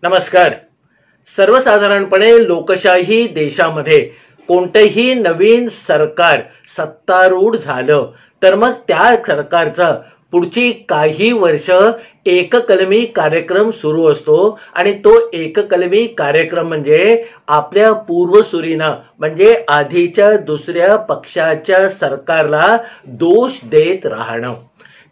नमस्कार. सर्वसाधारणपणे लोकशाही देशामध्ये कोणतेही नवीन सरकार सत्तारूढ झालं तर मग त्या सरकारचा पुढची काही वर्ष एककलमी कार्यक्रम सुरू असतो आणि तो एककलमी कार्यक्रम म्हणजे आपल्या पूर्वसुरीनं म्हणजे आधीच्या दुसऱ्या पक्षाच्या सरकारला दोष देत राहणं.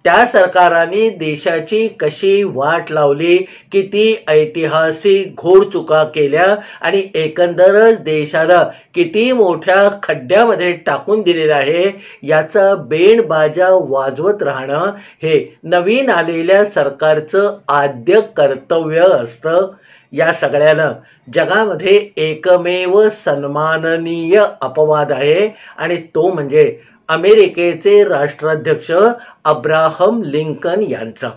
त्या सरकारांनी देशाची कशी वाट लावली, किती ऐतिहासिक घोडचुका केल्या आणि एकंदरच देशाला किती मोठ्या खड्ड्यामध्ये टाकून दिलेलं आहे याचा बेणबाजा वाजवत राहणं हे नवीन आलेल्या सरकारचं आद्य कर्तव्य असतं. या सगळ्याला जगामध्ये एकमेव सन्माननीय अपवाद आहे आणि तो म्हणजे अमेरिकेचे राष्ट्राध्यक्ष अब्राहम लिंकन यांचा.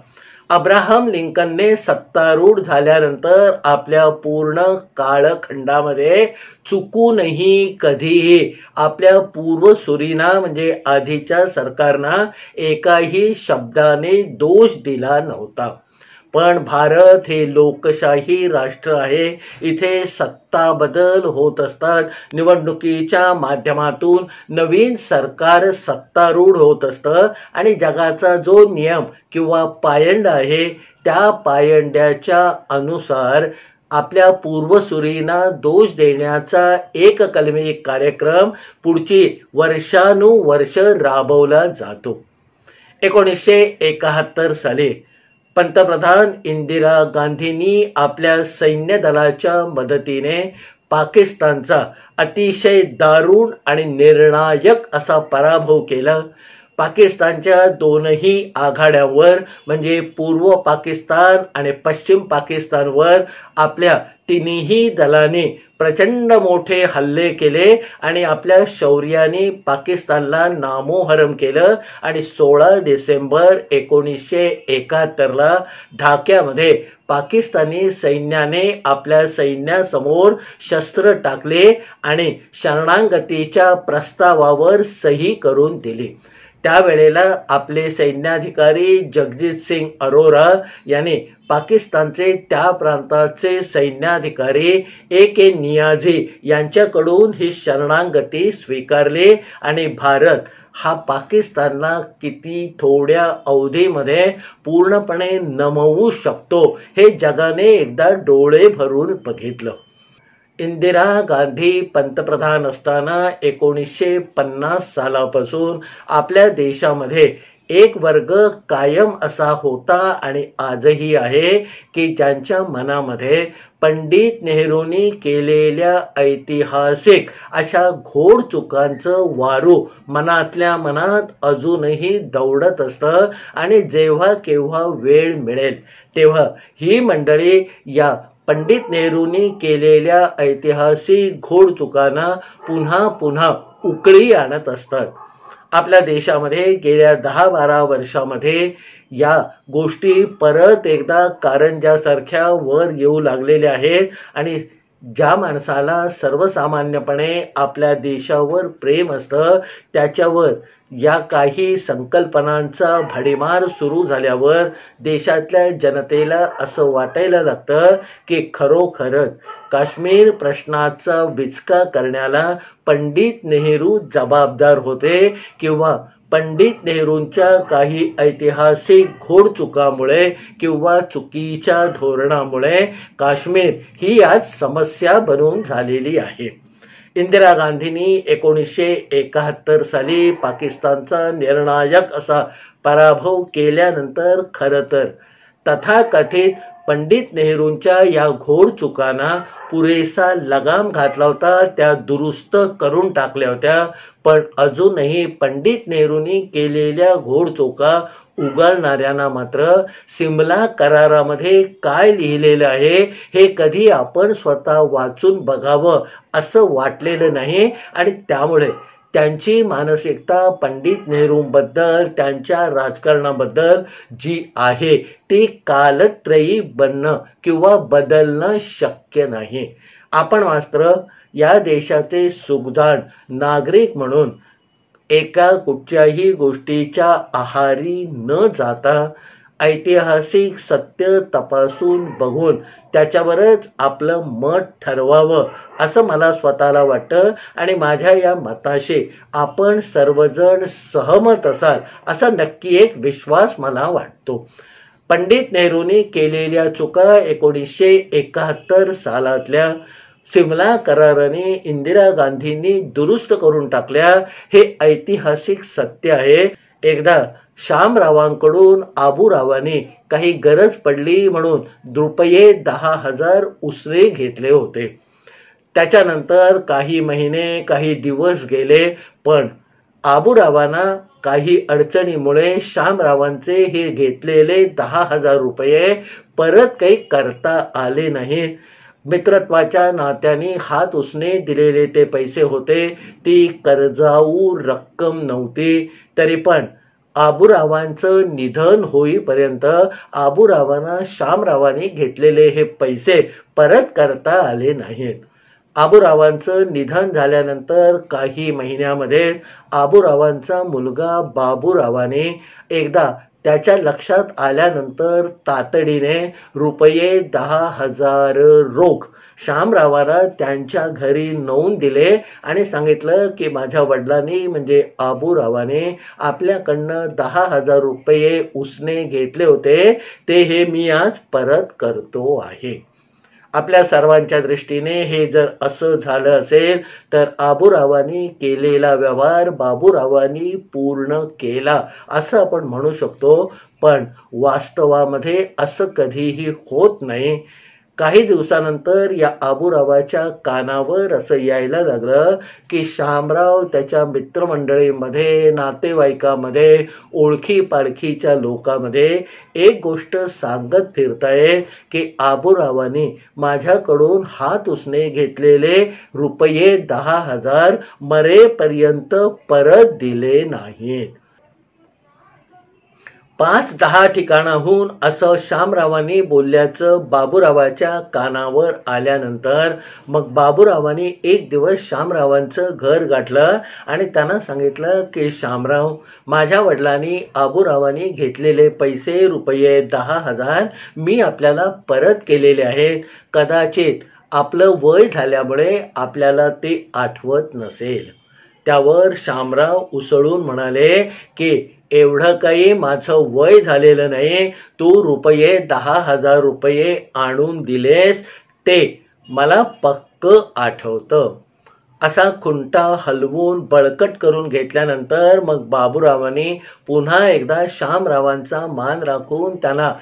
अब्राहम लिंकनने सत्तारूढ झाल्यानंतर आपल्या पूर्ण कालखंडामध्ये चुकूनही कधीही आपल्या पूर्वसुरींना म्हणजे आधीच्या सरकारना एकाही शब्दाने दोष दिला नव्हता. पण भारत हे लोकशाही राष्ट्र आहे. इथे सत्ता बदल होत असतात. निवडणुकीच्या माध्यमातून नवीन सरकार सत्तारूढ होत असतं आणि जगाचा जो नियम किंवा पायंडा आहे त्या पायंड्याच्या अनुसार आपल्या पूर्वसुरींना दोष देण्याचा एककलमी कार्यक्रम पुढची वर्षानुवर्ष राबवला जातो. 1971 साली पंतप्रधान इंदिरा गांधींनी आपल्या सैन्य दलाच्या मदतीने पाकिस्तानचा अतिशय दारुण आणि निर्णायक असा पराभव केला. पाकिस्तानच्या दोनही आघाड्यांवर म्हणजे पूर्व पाकिस्तान आणि पश्चिम पाकिस्तानवर आपल्या तिन्ही दलांनी प्रचंड मोठे हल्ले केले आणि आपल्या शौर्याने पाकिस्तानला नामोहरम केलं आणि 16 डिसेंबर 1971 ढाक्यामध्ये पाकिस्तानी सैन्याने आपल्या सैन्यासमोर शस्त्र टाकले आणि शरणागतीच्या प्रस्तावावर सही करून दिली. त्यावेळेला आपले सैन्याधिकारी जगजीत सिंग अरोरा यांनी पाकिस्तानचे त्या प्रांताचे सैन्याधिकारी A.K. नियाझी यांच्याकडून ही शरणागती स्वीकारली आणि भारत हा पाकिस्तानला किती थोड्या अवधीमध्ये पूर्णपणे नमवू शकतो हे जगाने एकदा डोळे भरून बघितलं. इंदिरा गांधी पंतप्रधान असताना 1950 सालापासून आपल्या देशामध्ये एक वर्ग कायम असा होता आणि आजही आहे की ज्यांच्या मनामध्ये पंडित नेहरूंनी केलेल्या ऐतिहासिक अशा घोडचुकांचं वारू मनातल्या मनात अजूनही दौडत असतं आणि जेव्हा केव्हा वेळ मिळेल तेव्हा ही मंडळी या पंडित नेहरूंनी केलेल्या ऐतिहासिक घोडचुकांना पुन्हा पुन्हा उकळी आणत असतात. आपल्या देशामध्ये गेल्या 10-12 वर्षामध्ये या गोष्टी परत एकदा कारंजासारख्या वर येऊ लागलेल्या आहेत आणि ज्या माणसाला सर्वसामान्यपणे आपल्या देशावर प्रेम असतं त्याच्यावर या काही संकल्पनांचा भडीमार सुरू झाल्यावर देशातल्या जनतेला असं वाटायला लागतं की खरोखरच काश्मीर प्रश्नाचा विचका करण्याला पंडित नेहरू जबाबदार होते किंवा पंडित नेहरूंच्या काही ऐतिहासिक घोडचुकामुळे किंवा चुकीच्या धोरणामुळे काश्मीर ही आज समस्या बनून झालेली आहे. इंदिरा गांधींनी 1971 साली पाकिस्तानचा निर्णायक असा पराभव केल्यानंतर खरं तर तथाकथित पंडित नेहरूंच्या या घोडचुकांना पुरेसा लगाम घातला होता, त्या दुरुस्त करून टाकल्या होत्या. पण अजूनही पंडित नेहरूंनी केलेल्या घोडचुका उगाळणाऱ्यांना मात्र सिमला करारामध्ये काय लिहिलेलं आहे हे कधी आपण स्वतः वाचून बघावं असं वाटलेलं नाही आणि त्यामुळे त्यांची मानसिकता पंडित नेहरूंबद्दल त्यांच्या राजकारणाबद्दल जी आहे ती कालत्रयी बनणं किंवा बदलणं शक्य नाही. आपण मात्र या देशाचे सुखदान नागरिक म्हणून एका कुठच्याही गोष्टीच्या आहारी न जाता ऐतिहासिक सत्य तपासून बघून त्याच्यावरच आपलं मत ठरवावं असं मला स्वतःला वाटतं आणि माझ्या या मताशी आपण सर्वजण सहमत असाल असा नक्की एक विश्वास मला वाटतो. पंडित नेहरूंनी केलेल्या चुका 1971 सालातल्या सिमला कराराने इंदिरा गांधींनी दुरुस्त करून टाकल्या हे ऐतिहासिक सत्य आहे. एकदा शामरावांकडून आबूरावांनी काही गरज पडली म्हणून रुपये 10,000 उसने घेतले होते. त्याच्यानंतर काही महिने काही दिवस गेले पण आबूरावांना काही अडचणीमुळे शामरावांचे हे घेतलेले 10,000 रुपये परत काही करता आले नाहीत. मित्रत्वाच्या नात्याने हात उसने दिलेले ते पैसे होते, ती कर्जाऊ रक्कम नव्हती. तरी पण आबूरावांचं निधन होईपर्यंत आबूरावांना शामरावांनी घेतलेले हे पैसे परत करता आले नाहीत. आबूरावांचं निधन झाल्यानंतर काही महिन्यामध्ये आबूरावांचा मुलगा बाबूरावाने एकदा त्याच्या लक्षात आल्यानंतर तातडीने रुपये 10,000 रोख शामरावांना त्यांच्या घरी नेऊन दिले आणि सांगितलं की माझ्या वडिलांनी म्हणजे आबूरावाने आपल्याकडनं 10,000 रुपये उसने घेतले होते, ते हे मी आज परत करतो आहे. आपल्या सर्वांच्या दृष्टीने हे जर असं झालं असेल तर आबूरावांनी केलेला व्यवहार बाबूरावांनी पूर्ण केला असं आपण म्हणू शकतो. पण वास्तवामध्ये असं कधीही होत नाही. काही दिवसानंतर या आबूरावाच्या कानावर असं यायला लागलं की शामराव त्याच्या मित्रमंडळीमध्ये, नातेवाईकामध्ये, ओळखी पाळखीच्या लोकांमध्ये एक गोष्ट सांगत फिरतायत की आबूरावांनी माझ्याकडून हात उसने घेतलेले रुपये 10,000 मरेपर्यंत परत दिले नाहीत. 5-10 ठिकाणाहून असं शामरावांनी बोलल्याचं बाबूरावाच्या कानावर आल्यानंतर मग बाबूरावांनी एक दिवस शामरावांचं घर गाठलं आणि त्यांना सांगितलं की शामराव, माझ्या वडिलांनी आबूरावांनी घेतलेले पैसे रुपये 10,000 मी आपल्याला परत केलेले आहेत. कदाचित आपलं वय झाल्यामुळे आपल्याला ते आठवत नसेल. त्यावर शामराव उसळून म्हणाले की एवढं काही माझं वय झालेलं नाही, तू रुपये 10,000 रुपये आणून दिलेस ते मला पक्क आठवतं. असा खुंटा हलवून बळकट करून घेतल्यानंतर मग बाबूरावांनी पुन्हा एकदा शामरावांचा मान राखून त्यांना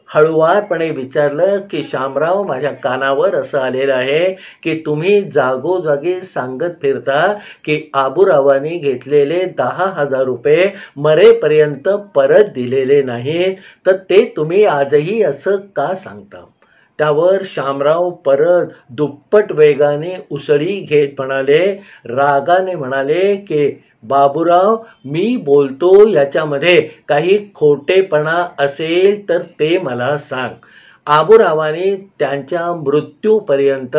हळुवारपणे विचारलं की शामराव, माझ्या कानावर असं आलेलं आहे की तुम्ही जागोजागी सांगत फिरता की आबूरावांनी घेतलेले 10,000 रुपये मरेपर्यंत परत दिलेले नाहीत, तर ते तुम्ही आजही असं का सांगता? त्यावर शामराव परत दुप्पट वेगाने उसळी घेत म्हणाले, रागाने म्हणाले की बाबूराव, मी बोलतो याच्यामध्ये काही खोटेपणा असेल तर ते मला सांग. आबूरावांनी त्यांच्या मृत्यूपर्यंत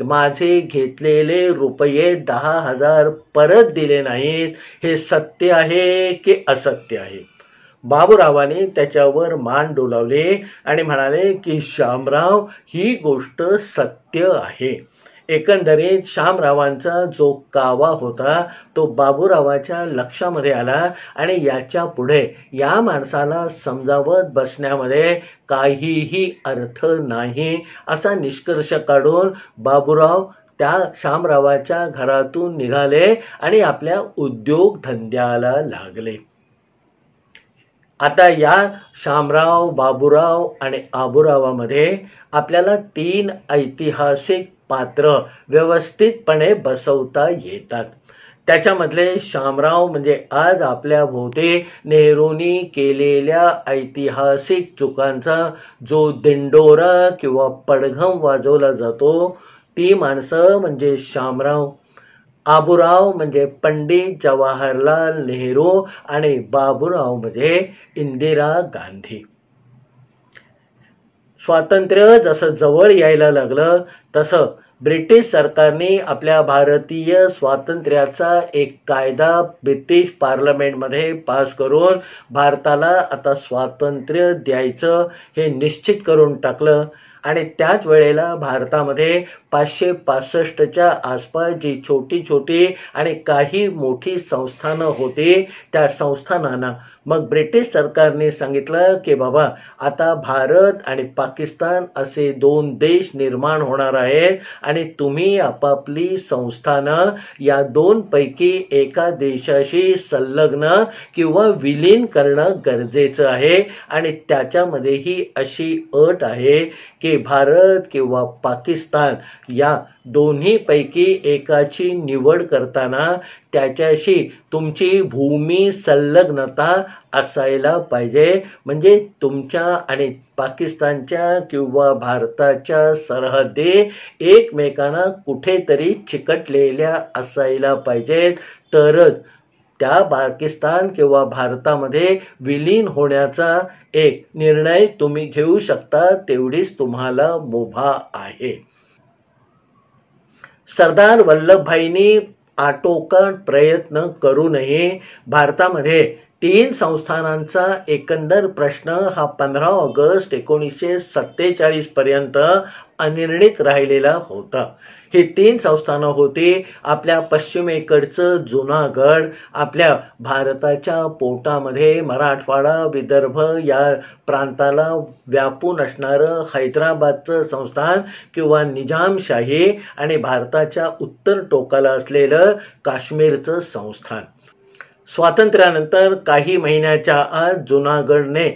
माझे घेतलेले रुपये 10,000 परत दिले नाहीत, हे सत्य आहे की असत्य आहे? बाबूरावांनी त्याच्यावर मान डोलावले आणि म्हणाले की शामराव, ही गोष्ट सत्य आहे. एकंदरीत शामरावांचा जो कावा होता तो बाबूरावाच्या लक्षामध्ये आला आणि याच्या पुढे या माणसाला समजावत बसण्यामध्ये काहीही अर्थ नाही असा निष्कर्ष काढून बाबूराव त्या शामरावाच्या घरातून निघाले आणि आपल्या उद्योगधंद्याला लागले. आता या शामराव, बाबूराव आणि आबूरावामध्ये आपल्याला 3 ऐतिहासिक पात्र व्यवस्थितपणे बसवता येतात. त्याच्यामधले शामराव म्हणजे आज आपल्या भोवती नेहरूंनी केलेल्या ऐतिहासिक चुकांचा जो दिंडोरा किंवा पडघम वाजवला जातो, ती माणसं म्हणजे शामराव. आबूराव म्हणजे पंडित जवाहरलाल नेहरू आणि बाबूराव म्हणजे इंदिरा गांधी. स्वातंत्र्य जसं जवळ यायला लागलं तसं ब्रिटिश सरकारने आपल्या भारतीय स्वातंत्र्याचा एक कायदा ब्रिटिश पार्लमेंटमध्ये पास करून भारताला आता स्वातंत्र्य द्यायचं हे निश्चित करून टाकलं। आणि त्याच वेळेला भारतामध्ये 565च्या आसपास जी छोटी छोटी आणि काही मोठी संस्थानं होती, त्या संस्थानांना मग ब्रिटिश सरकारने सांगितलं की बाबा आता भारत आणि पाकिस्तान असे 2 देश निर्माण होणार आहेत आणि तुम्ही आपापली संस्थानं या 2 पैकी एका देशाशी संलग्न किंवा विलीन करणं गरजेचं आहे। आणि त्याच्यामध्येही अशी अट आहे की भारत किंवा पाकिस्तान या दोन्हीपैकी एकाची निवड करताना त्याच्याशी तुमची भूमी संलग्नता असायला पाहिजे। म्हणजे तुमच्या आणि पाकिस्तानच्या किंवा भारताच्या सरहद्दी एकमेकांना कुठेतरी चिकटलेल्या असायला पाहिजेत, तरच त्या पाकिस्तान किंवा भारतामध्ये विलीन होण्याचा एक निर्णय तुम्ही घेऊ शकता, तेवढीच तुम्हाला मुभा आहे। सरदार वल्लभभाईंनी आटोकाट प्रयत्न करूनही भारतामध्ये 3 संस्थानांचा एकंदर प्रश्न हा 15 ऑगस्ट 1947 पर्यंत अनिर्णित राहिलेला होता। ही 3 संस्थानं होती आपल्या पश्चिमेकडचं जुनागड, आपल्या भारताच्या पोटामध्ये मराठवाडा विदर्भ या प्रांताला व्यापून असणारं हैदराबादचं संस्थान किंवा निजामशाही, आणि भारताच्या उत्तर टोकाला असलेलं काश्मीरचं संस्थान। स्वातंत्र्यानंतर काही महिन्याच्या आत जुनागडने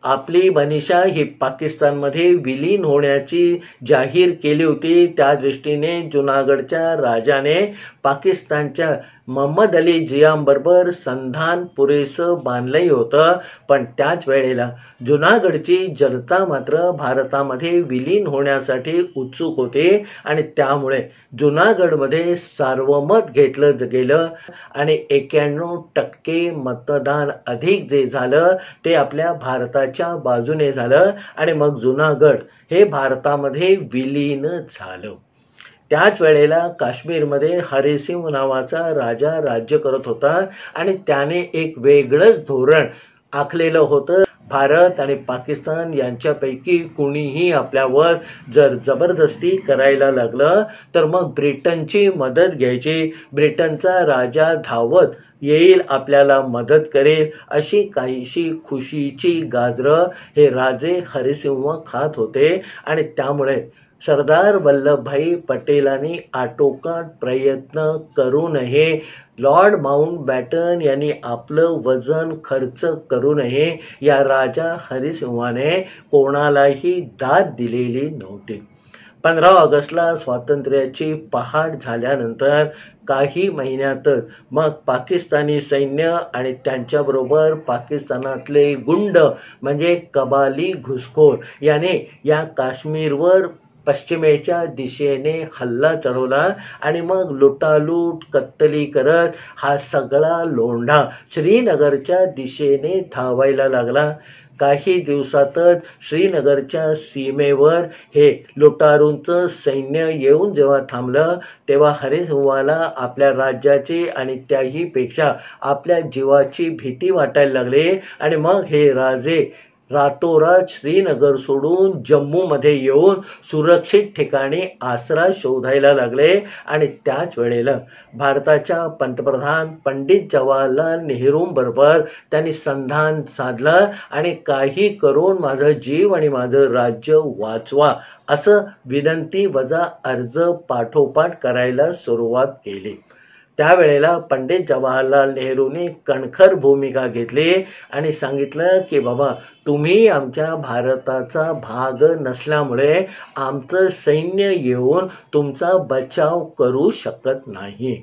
आपली मनीषा ही पाकिस्तानमध्ये विलीन होण्याची जाहीर केली होती। त्या दृष्टीने जुनागडच्या राजाने पाकिस्तानच्या मोहम्मद अली जियांबरोबर संधान पुरेसं बांधलंही होतं, पण त्याच वेळेला जुनागडची जनता मात्र भारतामध्ये विलीन होण्यासाठी उत्सुक होती आणि त्यामुळे जुनागडमध्ये सार्वमत घेतलं गेलं आणि 91% मतदान अधिक जे झालं ते आपल्या भारताच्या बाजूने झालं आणि मग जुनागड हे भारतामध्ये विलीन झालं। त्याच वेळेला काश्मीरमध्ये हरिसिंग नावाचा राजा राज्य करत होता आणि त्याने एक वेगळंच धोरण आखलेलं होतं। भारत आणि पाकिस्तान यांच्यापैकी कुणीही आपल्यावर जर जबरदस्ती करायला लागलं तर मग ब्रिटनची मदत घ्यायची, ब्रिटनचा राजा धावत येईल, आपल्याला मदत करेल, अशी काहीशी खुशीची गाजरं हे राजे हरिसिंह खात होते। आणि त्यामुळे सरदार वल्लभभाई पटेलांनी आटोकाट प्रयत्न करूनही, लॉर्ड माउंटबॅटन यांनी आपलं वजन खर्च करूनही या राजा हरिसिंहाने कोणालाही दाद दिलेली नव्हती। 15 ऑगस्टला स्वातंत्र्याची पहाट झाल्यानंतर काही महिन्यातच मग पाकिस्तानी सैन्य आणि त्यांच्याबरोबर पाकिस्तानातले गुंड म्हणजे कबाली घुसखोर याने या काश्मीरवर पश्चिमेच्या दिशेने हल्ला चढवला आणि मग लुटालूट कत्तली करत हा सगळा लोंढा श्रीनगरच्या दिशेने धावायला लागला। काही दिवसातच श्रीनगरच्या सीमेवर हे लुटारूंचं सैन्य येऊन जेव्हा थांबलं तेव्हा हरिसिंहाला आपल्या राज्याची आणि त्याहीपेक्षा आपल्या जीवाची भीती वाटायला लागली आणि मग हे राजे रातोरात श्रीनगर सोडून जम्मूमध्ये येऊन सुरक्षित ठिकाणी आसरा शोधायला लागले। आणि त्याच वेळेला भारताच्या पंतप्रधान पंडित जवाहरलाल नेहरूंबरोबर त्यांनी संधान साधलं आणि काही करून माझा जीव आणि माझं राज्य वाचवा असं विनंती वजा अर्ज पाठोपाठ करायला सुरुवात केली। त्यावेळेला पंडित जवाहरलाल नेहरूंनी कणखर भूमिका घेतली आणि सांगितलं की बाबा तुम्ही आमच्या भारताचा भाग नसल्यामुळे आमचं सैन्य येऊन तुमचा बचाव करू शकत नाही।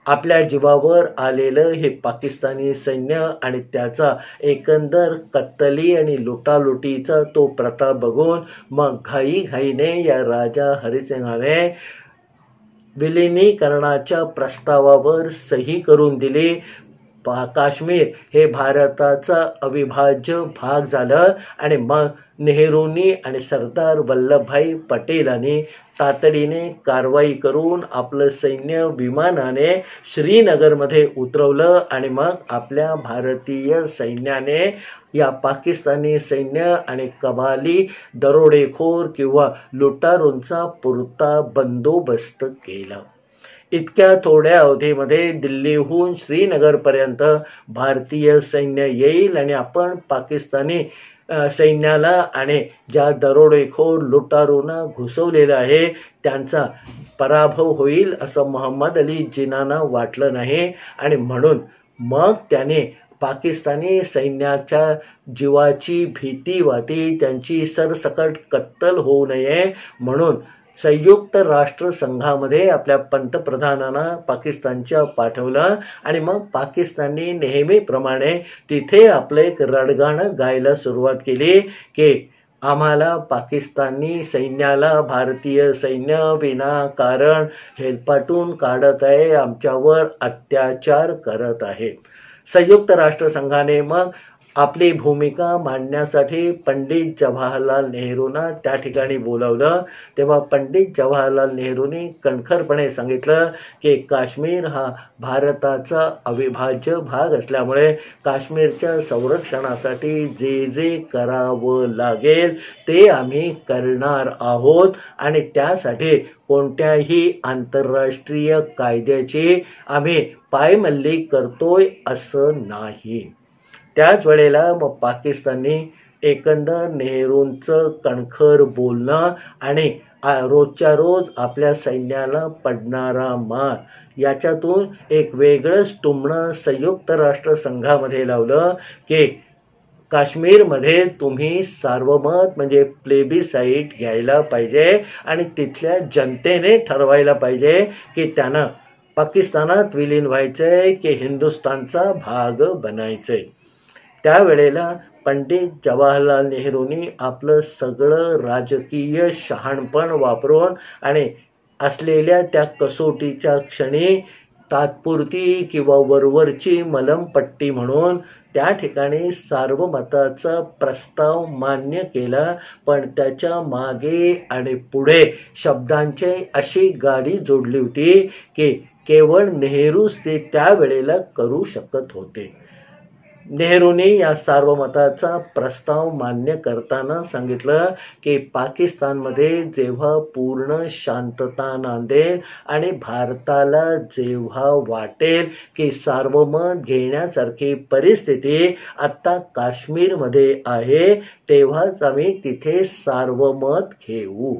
आपल्या जीवावर आलेलं हे पाकिस्तानी सैन्य आणि त्याचा एकंदर कत्तली आणि लुटालुटीचा तो प्रताप बघून मग घाईघाईने या राजा हरिसिंहाने विलिनीकरणाच्या प्रस्तावावर सही करून दिली। काश्मीर हे भारताचा अविभाज्य भाग झालं आणि मग नेहरूंनी आणि सरदार वल्लभभाई पटेलांनी तातडीने कारवाई करून आपलं सैन्य विमानाने श्रीनगरमध्ये उतरवलं आणि मग आपल्या भारतीय सैन्याने या पाकिस्तानी सैन्य आणि कबाली दरोडेखोर किंवा लुटारूंचा पुरता बंदोबस्त केला. इतक्या थोड्या अवधीमध्ये दिल्लीहून श्रीनगरपर्यंत भारतीय सैन्य येईल आणि आपण पाकिस्तानी सैन्याला आणि ज्या दरोडेखोर लुटारूंना घुसवलेलं आहे त्यांचा पराभव होईल असं मोहम्मद अली जिन्नांना वाटलं नाही आणि म्हणून मग त्याने पाकिस्तानी सैन्याच्या जीवाची भीती वाटी, त्यांची सरसकट कत्तल होऊ नये म्हणून संयुक्त राष्ट्र संघामध्ये आपल्या पंतप्रधानांना पाकिस्तानच्या पाठवलं आणि मग पाकिस्तानने नेहमीप्रमाणे तिथे आपलं एक रडगाणं गायला सुरुवात केली की आम्हाला पाकिस्तानी सैन्याला भारतीय सैन्य विनाकारण हेलपाटून काढत आहे, आमच्यावर अत्याचार करत आहे. संयुक्त राष्ट्र संघाने मग आपली भूमिका मांडण्यासाठी पंडित जवाहरलाल नेहरूंना त्या ठिकाणी बोलावलं. तेव्हा पंडित जवाहरलाल नेहरूंनी कणखरपणे सांगितलं की काश्मीर हा भारताचा अविभाज्य भाग असल्यामुळे काश्मीरच्या संरक्षणासाठी जे जे करावं लागेल ते आम्ही करणार आहोत आणि त्यासाठी कोणत्याही आंतरराष्ट्रीय कायद्याची आम्ही पायमल्ली करतोय असं नाही. त्याच वेळेला मग पाकिस्तानने एकंदर नेहरूंचं कणखर बोलणं आणि रोजच्या रोज आपल्या सैन्याला पडणारा मार याच्यातून एक वेगळंच टुमणं संयुक्त राष्ट्र संघामध्ये लावलं की काश्मीरमध्ये तुम्ही सार्वमत म्हणजे प्लेबिसाईट घ्यायला पाहिजे आणि तिथल्या जनतेने ठरवायला पाहिजे की त्यानं पाकिस्तानात विलीन व्हायचंय की हिंदुस्थानचा भाग बनायचंय. त्यावेळेला पंडित जवाहरलाल नेहरूंनी आपलं सगळं राजकीय शहाणपण वापरून आणि असलेल्या त्या कसोटीच्या क्षणी तात्पुरती किंवा वरवरची मलमपट्टी म्हणून त्या ठिकाणी सार्वमताचा प्रस्ताव मान्य केला. पण त्याच्या मागे आणि पुढे शब्दांची अशी गाडी जोडली होती की केवळ नेहरूच ते त्यावेळेला करू शकत होते. नेहरूंनी या सार्वमताचा प्रस्ताव मान्य करताना सांगितलं की पाकिस्तानमध्ये जेव्हा पूर्ण शांतता नांदेल आणि भारताला जेव्हा वाटेल की सार्वमत घेण्यासारखी परिस्थिती आत्ता काश्मीरमध्ये आहे तेव्हाच आम्ही तिथे सार्वमत घेऊ.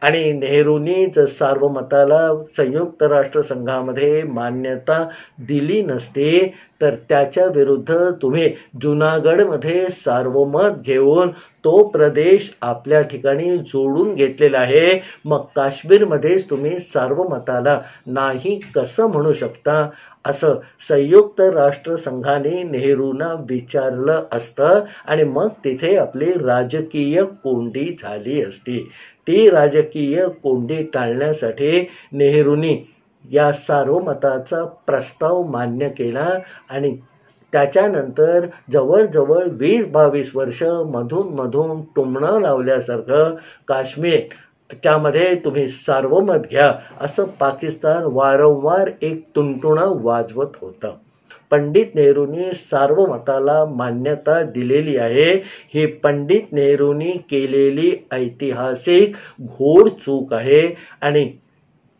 आणि नेहरूंनी जर सार्वमताला संयुक्त राष्ट्र संघामध्ये मान्यता दिली नसती तर त्याच्या विरुद्ध तुम्ही जुनागडमध्ये सार्वमत घेऊन तो प्रदेश आपल्या ठिकाणी जोडून घेतलेला आहे, मग काश्मीरमध्येच तुम्ही सार्वमताला नाही कसं म्हणू शकता असं संयुक्त राष्ट्र संघाने नेहरूंना विचारलं असतं आणि मग तिथे आपली राजकीय कोंडी झाली असती. ती राजकीय कोंडी टाळण्यासाठी नेहरूंनी या सार्वमताचा प्रस्ताव मान्य केला आणि त्याच्यानंतर जवळजवळ 20-22 वर्ष मधून टुमणं लावल्यासारखं काश्मीर त्यामध्ये तुम्ही सार्वमत घ्या असं पाकिस्तान वारंवार एक तुणतुणं वाजवत होतं. पंडित नेहरूंनी सार्वमताला मान्यता दिलेली आहे. ही पंडित नेहरूंनी केलेली ऐतिहासिक घोडचूक आहे आणि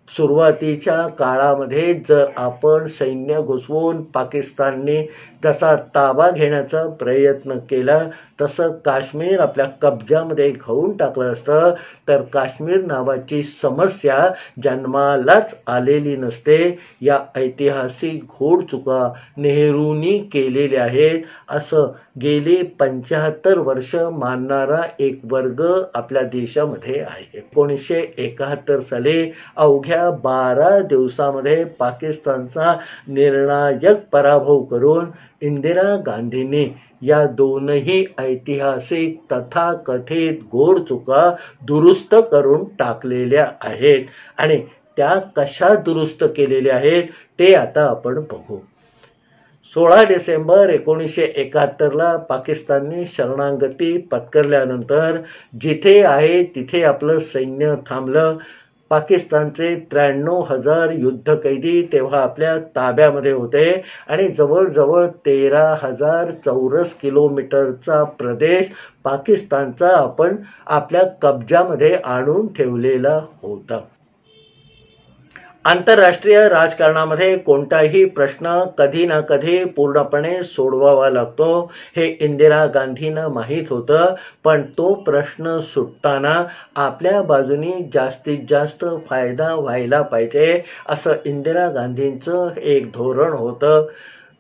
सुरुवातीच्या काळामध्ये जर आपण सैन्य घुसवून पाकिस्तानने जसा ताबा घेण्याचा प्रयत्न केला तसं काश्मीर आपल्या कब्जामध्ये घेऊन टाकलं असतं तर काश्मीर नावाची समस्या जन्मालाच आलेली नसते. या ऐतिहासिक घोडचुका नेहरूंनी केलेल्या आहेत असं गेली 75 वर्ष मानणारा एक वर्ग आपल्या देशामध्ये आहे. 1971 साली अवघ्या 12 दिवसामध्ये पाकिस्तानचा निर्णायक पराभव करून इंदिरा गांधींनी या दोनही ऐतिहासिक तथाकथित घोडचुका दुरुस्त करून टाकलेल्या आहेत आणि त्या कशा दुरुस्त केलेल्या आहेत ते आता आपण बघू. 16 डिसेंबर 1971ला पाकिस्तानने शरणागती पत्करल्यानंतर जिथे आहे तिथे आपलं सैन्य थांबलं. पाकिस्तानचे 93,000 युद्धकैदी तेव्हा आपल्या ताब्यामध्ये होते आणि जवळजवळ 13,000 चौरस किलोमीटरचा प्रदेश पाकिस्तानचा आपण आपल्या कब्जामध्ये आणून ठेवलेला होता. आंतरराष्ट्रीय राजकारणामध्ये कोणताही प्रश्न कधी ना कधी पूर्णपणे सोडवावा लागतो हे इंदिरा गांधींना माहीत होतं. पण तो प्रश्न सुटताना आपल्या बाजूनी जास्तीत जास्त फायदा व्हायला पाहिजे असं इंदिरा गांधींचं एक धोरण होतं.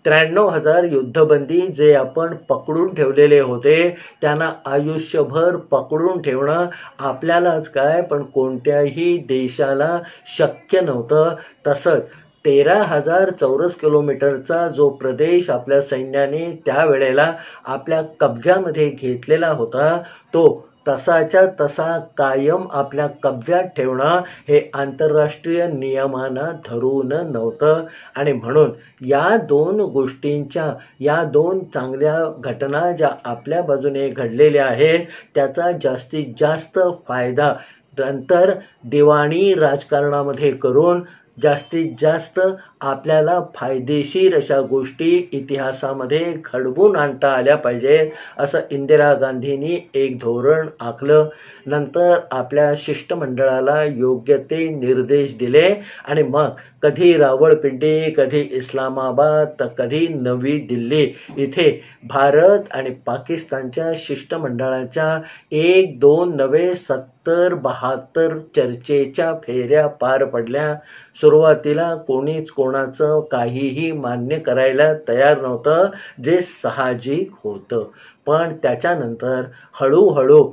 93,000 युद्धबंदी जे आपण पकडून ठेवलेले होते त्यांना आयुष्यभर पकडून ठेवणं आपल्यालाच काय पण कोणत्याही देशाला शक्य नव्हतं. तसंच 13,000 चौरस किलोमीटरचा जो प्रदेश आपल्या सैन्याने त्यावेळेला आपल्या कब्जामध्ये घेतलेला होता तो तसाच्या तसा कायम आपल्या कब्जात ठेवणं हे आंतरराष्ट्रीय नियमांना धरून नव्हतं. आणि म्हणून या दोन गोष्टींच्या या दोन चांगल्या घटना ज्या आपल्या बाजूने घडलेल्या आहेत त्याचा जास्तीत जास्त फायदा नंतर दिवाणी राजकारणामध्ये करून जास्तीत जास्त आपल्याला फायदेशीर अशा गोष्टी इतिहासामध्ये घडवून आणता आल्या पाहिजेत असं इंदिरा गांधींनी एक धोरण आखलं. नंतर आपल्या शिष्टमंडळाला योग्य ते निर्देश दिले आणि मग कधी रावळपिंडी, कधी इस्लामाबाद तर कधी नवी दिल्ली इथे भारत आणि पाकिस्तानच्या शिष्टमंडळाच्या 1, 2 नव्हे 70-72 चर्चेच्या फेऱ्या पार पडल्या. सुरुवातीला कोणीच कोणाचं काहीही मान्य करायला तयार नव्हतं जे साहजिक होतं. पण त्याच्यानंतर हळूहळू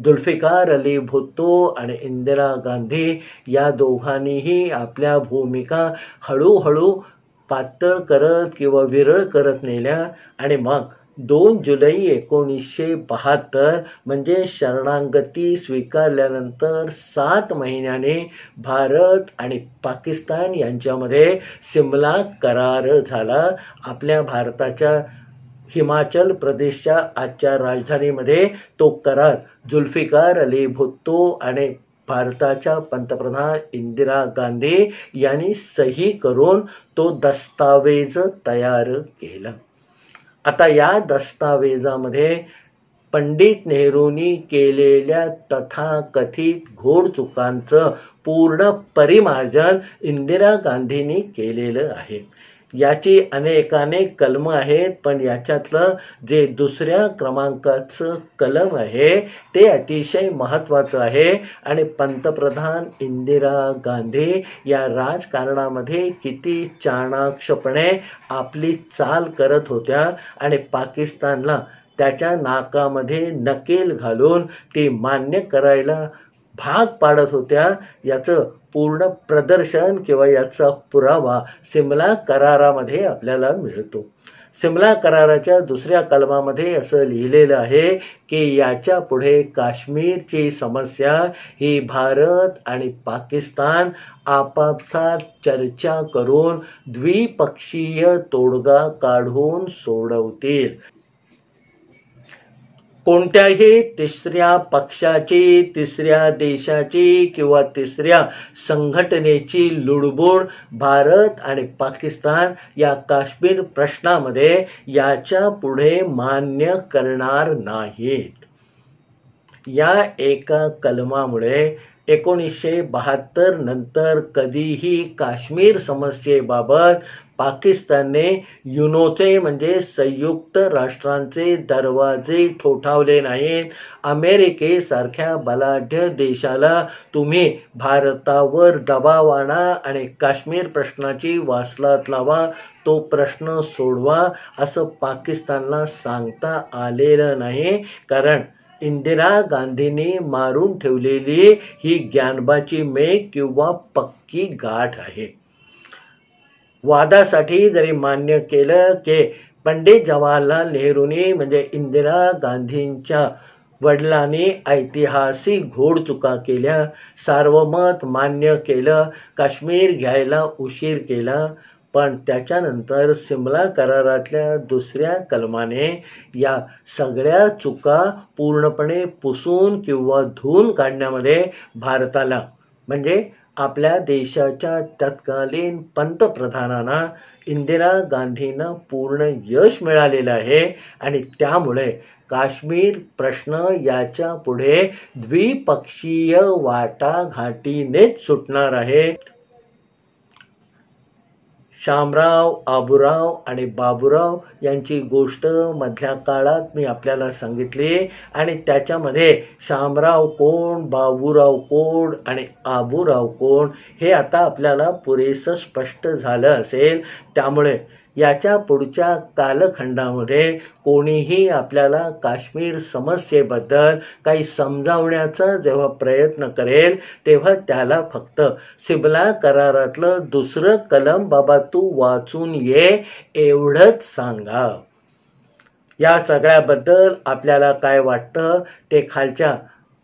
जुल्फिकार अली भुत्तो आणि इंदिरा गांधी या दोघांनीही आपल्या भूमिका हळूहळू पातळ करत किंवा विरळ करत नेल्या आणि मग 2 जुलै 1972 म्हणजे शरणागती स्वीकारल्यानंतर 7 महिन्याने भारत आणि पाकिस्तान यांच्यामध्ये सिमला करार झाला. आपल्या भारताच्या हिमाचल प्रदेशच्या आजच्या राजधानीमध्ये तो करार जुल्फिकार अली भुत्तो आणि भारताच्या पंतप्रधान इंदिरा गांधी यांनी सही करून तो दस्तावेज तयार केला. आता या दस्तावेजामध्ये पंडित नेहरूंनी केलेल्या तथाकथित घोडचुकांचं पूर्ण परिमार्जन इंदिरा गांधींनी केलेलं आहे. याची अनेक कलमं आहेत पण याच्यातलं जे दुसऱ्या क्रमांकाचं कलम आहे ते अतिशय महत्त्वाचं आहे. आणि पंतप्रधान इंदिरा गांधी या राजकारणामध्ये किती चाणाक्षपणे आपली चाल करत होत्या आणि पाकिस्तानला त्याच्या नाकामध्ये नकेल घालून ती मान्य करायला भाग पाडत होत्या याचं पूर्ण प्रदर्शन किंवा याचा पुरावा सिमला करारामध्ये आपल्याला मिळतो. सिमला कराराच्या दुसऱ्या कलमामध्ये असं लिहिलेलं आहे की याच्या पुढे काश्मीरची समस्या ही भारत आणि पाकिस्तान आपापसात चर्चा करून द्विपक्षीय तोडगा काढून सोडवतील. कोणत्याही तिसऱ्या पक्षाची, तिसऱ्या देशाची किंवा तिसऱ्या संघटनेची लुडबुड भारत आणि पाकिस्तान या काश्मीर प्रश्नामध्ये याच्या पुढे मान्य करणार नाहीत. या एका कलमामुळे 1972 नंतर कधीही काश्मीर समस्येबाबत पाकिस्तानने युनोचे म्हणजे संयुक्त राष्ट्रांचे दरवाजे ठोठावले नाहीत. अमेरिकेसारख्या बलाढ्य देशाला तुम्ही भारतावर दबाव आणा आणि काश्मीर प्रश्नाची वासलात लावा, तो प्रश्न सोडवा असं पाकिस्तानला सांगता आलेलं नाही. कारण इंदिरा गांधींनी मारून ठेवलेली ही ग्यानबाची मेघ किंवा पक्की गाठ आहे. वादासाठी जरी मान्य केलं की पंडित जवाहरलाल नेहरूंनी म्हणजे इंदिरा गांधींच्या वडिलांनी ऐतिहासिक घोडचुका केल्या, सार्वमत मान्य केलं, काश्मीर घ्यायला उशीर केला, पण त्याच्यानंतर सिमला करारातल्या दुसऱ्या कलमाने या सगळ्या चुका पूर्णपणे पुसून किंवा धुवून काढण्यामध्ये भारताला म्हणजे आपल्या देशाच्या तत्कालीन पंतप्रधानांना इंदिरा गांधींना पूर्ण यश मिळालेलं आहे आणि त्यामुळे काश्मीर प्रश्न याच्या पुढे द्विपक्षीय वाटाघाटीनेच सुटणार आहे. शामराव, आबूराव आणि बाबूराव यांची गोष्ट मधल्या काळात मी आपल्याला सांगितली आणि त्याच्यामध्ये शामराव कोण, बाबूराव कोण आणि आबूराव कोण हे आता आपल्याला पुरेसं स्पष्ट झालं असेल. त्यामुळे याच्या पुढच्या कालखंडामध्ये कोणीही आपल्याला काश्मीर समस्येबद्दल काही समजावण्याचा जेव्हा प्रयत्न करेल तेव्हा त्याला फक्त सिमला करारातलं दुसरं कलम बाबा तू वाचून ये एवढंच सांगा. या सगळ्याबद्दल आपल्याला काय वाटतं ते खालच्या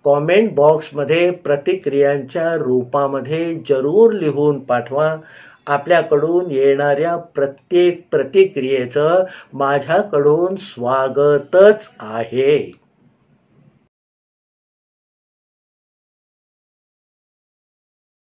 कॉमेंट बॉक्समध्ये प्रतिक्रियांच्या रूपामध्ये जरूर लिहून पाठवा. आपल्याकडून येणाऱ्या प्रत्येक प्रतिक्रियेचं माझ्याकडून स्वागतच आहे.